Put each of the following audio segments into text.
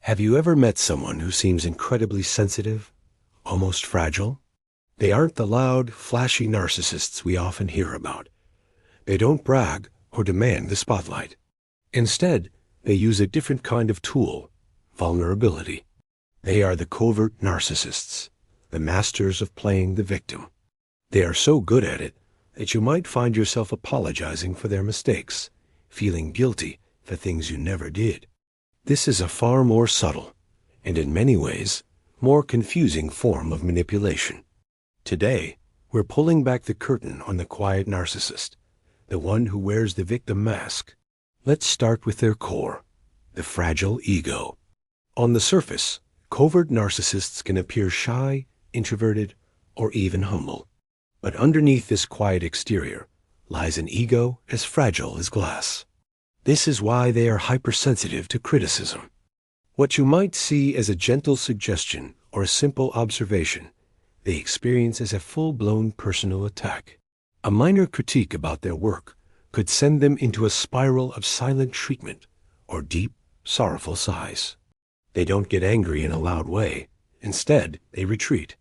Have you ever met someone who seems incredibly sensitive, almost fragile? They aren't the loud, flashy narcissists we often hear about. They don't brag or demand the spotlight. Instead, they use a different kind of tool, vulnerability. They are the covert narcissists, the masters of playing the victim. They are so good at it that you might find yourself apologizing for their mistakes, feeling guilty for things you never did. This is a far more subtle, and in many ways, more confusing form of manipulation. Today, we're pulling back the curtain on the quiet narcissist, the one who wears the victim mask. Let's start with their core, the fragile ego. On the surface, covert narcissists can appear shy, introverted, or even humble. But underneath this quiet exterior lies an ego as fragile as glass. This is why they are hypersensitive to criticism. What you might see as a gentle suggestion or a simple observation, they experience as a full-blown personal attack. A minor critique about their work could send them into a spiral of silent treatment or deep, sorrowful sighs. They don't get angry in a loud way. Instead, they retreat.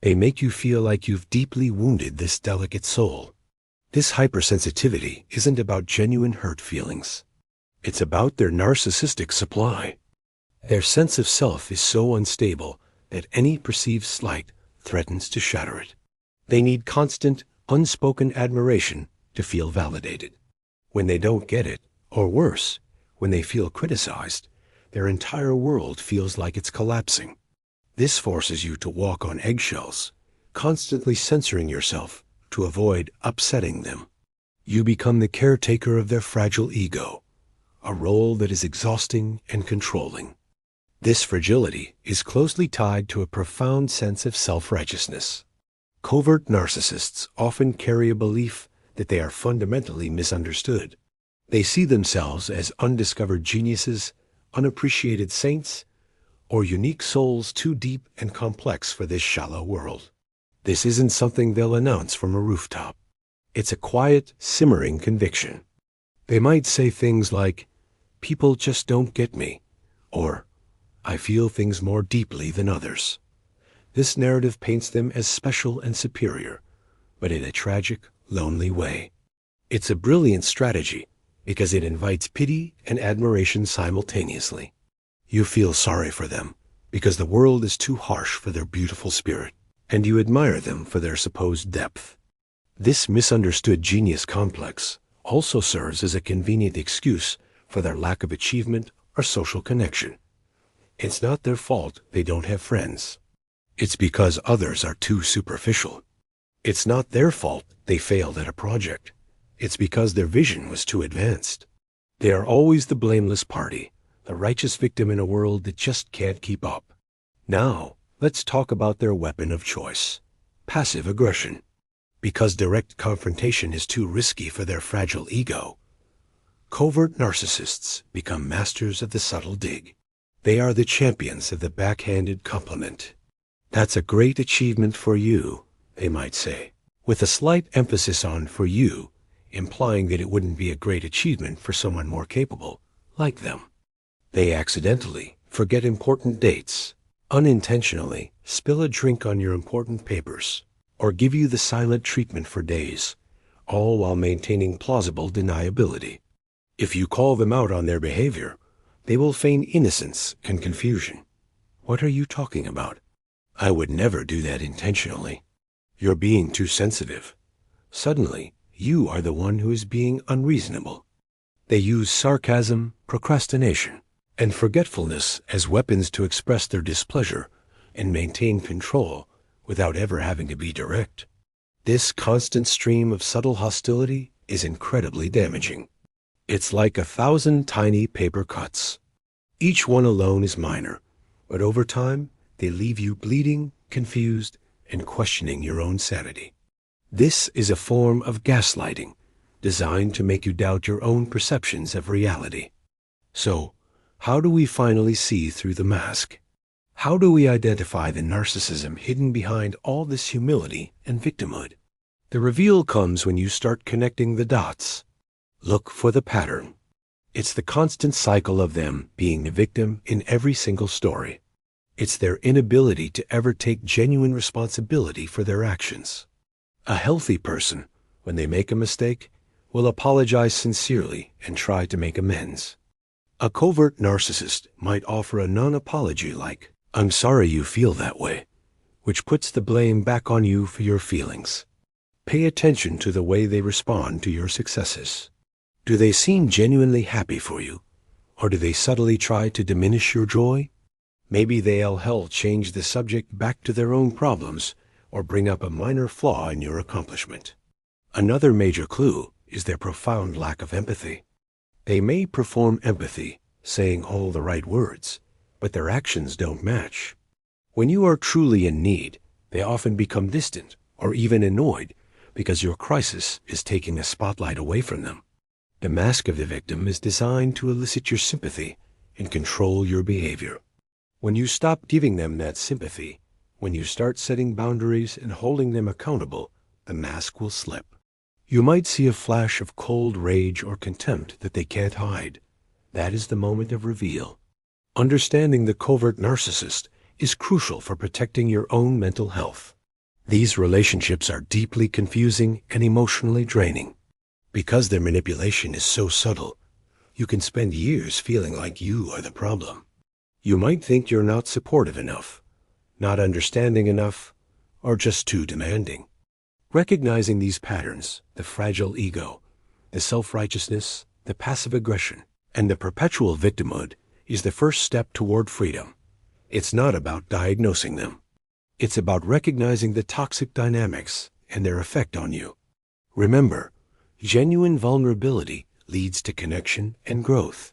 They make you feel like you've deeply wounded this delicate soul. This hypersensitivity isn't about genuine hurt feelings. It's about their narcissistic supply. Their sense of self is so unstable that any perceived slight threatens to shatter it. They need constant, unspoken admiration to feel validated. When they don't get it, or worse, when they feel criticized, their entire world feels like it's collapsing. This forces you to walk on eggshells, constantly censoring yourself to avoid upsetting them. You become the caretaker of their fragile ego, a role that is exhausting and controlling. This fragility is closely tied to a profound sense of self-righteousness. Covert narcissists often carry a belief that they are fundamentally misunderstood. They see themselves as undiscovered geniuses, unappreciated saints, or unique souls too deep and complex for this shallow world. This isn't something they'll announce from a rooftop. It's a quiet, simmering conviction. They might say things like, "People just don't get me," or "I feel things more deeply than others." This narrative paints them as special and superior, but in a tragic, lonely way. It's a brilliant strategy because it invites pity and admiration simultaneously. You feel sorry for them because the world is too harsh for their beautiful spirit, and you admire them for their supposed depth. This misunderstood genius complex also serves as a convenient excuse for their lack of achievement or social connection. It's not their fault they don't have friends. It's because others are too superficial. It's not their fault they failed at a project. It's because their vision was too advanced. They are always the blameless party, the righteous victim in a world that just can't keep up. Now, let's talk about their weapon of choice, passive aggression. Because direct confrontation is too risky for their fragile ego, covert narcissists become masters of the subtle dig. They are the champions of the backhanded compliment. "That's a great achievement for you," they might say, with a slight emphasis on "for you," implying that it wouldn't be a great achievement for someone more capable, like them. They accidentally forget important dates, unintentionally spill a drink on your important papers, or give you the silent treatment for days, all while maintaining plausible deniability. If you call them out on their behavior, they will feign innocence and confusion. "What are you talking about? I would never do that intentionally. You're being too sensitive." Suddenly, you are the one who is being unreasonable. They use sarcasm, procrastination, and forgetfulness as weapons to express their displeasure and maintain control without ever having to be direct. This constant stream of subtle hostility is incredibly damaging. It's like 1,000 tiny paper cuts. Each one alone is minor, but over time, they leave you bleeding, confused, and questioning your own sanity. This is a form of gaslighting, designed to make you doubt your own perceptions of reality. So, how do we finally see through the mask? How do we identify the narcissism hidden behind all this humility and victimhood? The reveal comes when you start connecting the dots. Look for the pattern. It's the constant cycle of them being the victim in every single story. It's their inability to ever take genuine responsibility for their actions. A healthy person, when they make a mistake, will apologize sincerely and try to make amends. A covert narcissist might offer a non-apology like, "I'm sorry you feel that way," which puts the blame back on you for your feelings. Pay attention to the way they respond to your successes. Do they seem genuinely happy for you, or do they subtly try to diminish your joy? Maybe they'll change the subject back to their own problems or bring up a minor flaw in your accomplishment. Another major clue is their profound lack of empathy. They may perform empathy, saying all the right words, but their actions don't match. When you are truly in need, they often become distant or even annoyed because your crisis is taking a spotlight away from them. The mask of the victim is designed to elicit your sympathy and control your behavior. When you stop giving them that sympathy, when you start setting boundaries and holding them accountable, the mask will slip. You might see a flash of cold rage or contempt that they can't hide. That is the moment of reveal. Understanding the covert narcissist is crucial for protecting your own mental health. These relationships are deeply confusing and emotionally draining. Because their manipulation is so subtle, you can spend years feeling like you are the problem. You might think you're not supportive enough, not understanding enough, or just too demanding. Recognizing these patterns, the fragile ego, the self-righteousness, the passive aggression, and the perpetual victimhood, is the first step toward freedom. It's not about diagnosing them. It's about recognizing the toxic dynamics and their effect on you. Remember, genuine vulnerability leads to connection and growth.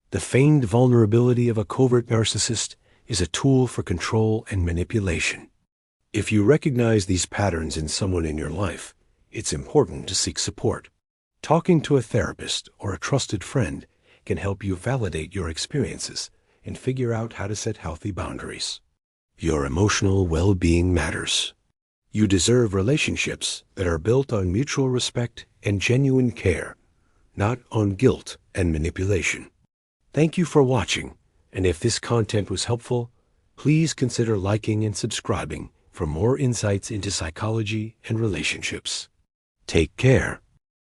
The feigned vulnerability of a covert narcissist is a tool for control and manipulation. If you recognize these patterns in someone in your life, it's important to seek support. Talking to a therapist or a trusted friend can help you validate your experiences and figure out how to set healthy boundaries. Your emotional well-being matters. You deserve relationships that are built on mutual respect and genuine care, not on guilt and manipulation. Thank you for watching, and if this content was helpful, please consider liking and subscribing for more insights into psychology and relationships. Take care.